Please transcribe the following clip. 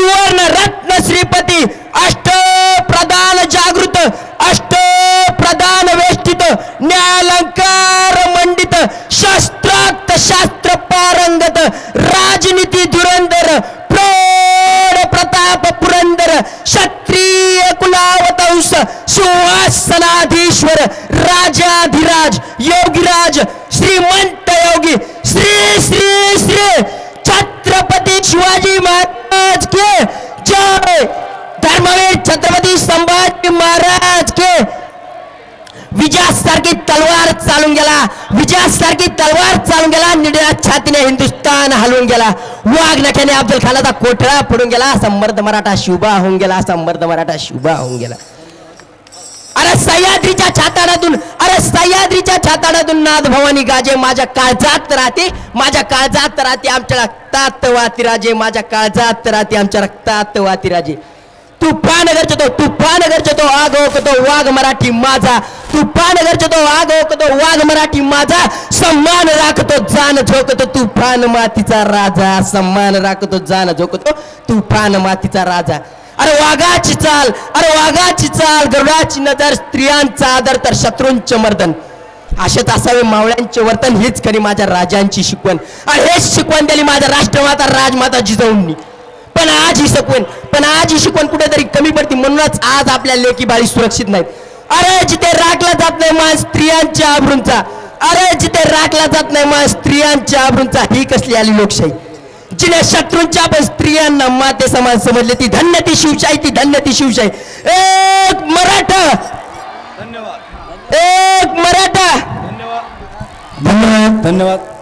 सुवर्ण रत्न श्रीपती अष्ट प्रधान जागृत अष्ट प्रधान वेष्टित न्यायालंकार मंडित शस्त्रार्थ शास्त्र पारंगत राजनीती धुरंधर प्रौढ प्रताप पुरंदर क्षत्रिय कुलावतंस सिंहासनाधीश्वर राजाधिराज योगीराज श्रीमंत योगी श्री श्री श्री छत्रपती शिवाजी महाराज के जय। धर्मवीर छत्रपती संभाजी महाराज के। विजयासारखी तलवार चालून गेला, विजयासारखी तलवार चालून गेला, निळ्या छातीने हिंदुस्थान हलवून गेला, वाघनख्याने अफजल खानाचा कोठडा फोडून गेला, समर्थ मराठा शिवबा होऊन गेला, समर्थ मराठा शिवबा होऊन गेला। अरे सह्याद्रीच्या छाताडातून, अरे सह्याद्रीच्या छाताडातून नाद भवानी गाजे माझ्या काळजात राहते, माझ्या काळजात राहते, आमच्या रक्तात वाती राजे, माझ्या काळजात राहते, आमच्या रक्तात वाती राजे। तुफान गरजतो, तुफान गरजतो, आग ओकतो वाघ मराठी माझा, तुफान गरजतो, आग ओकतो वाघ मराठी माझा, सम्मान राखतो जान झोकतो तुफान मातीचा राजा, सम्मान राखतो जान झोकतो तुफान मातीचा राजा। अरे वाघाची चाल, अरे वाघाची चाल, गरुडाची नजर, स्त्रियांचा आदर तर शत्रूंचे मर्दन, असेच असावे मावळ्यांचे वर्तन, हीच खरी माझ्या राजांची शिकवण। आणि हेच शिकवण दिली माझ्या राष्ट्रमाता राजमाता जिजाऊंनी। पण आज ही शिकवण कुठेतरी कमी पडती, म्हणूनच आज आपल्या लेकी बाळी सुरक्षित नाहीत। अरे जिथे राखला जात नाही मान स्त्रियांच्या आबरूंचा, अरे जिथे राखला जात नाही मान स्त्रियांच्या आबरूंचा, ही कसली आली लोकशाही, जिने शत्रूंच्या पण स्त्रियांना माते समान समजले, ती धन्य ती शिवशाही, ती धन्य ती शिवशाही। एक मराठा, धन्यवाद, एक मराठा, धन्यवाद, धन्यवाद, धन्यवाद।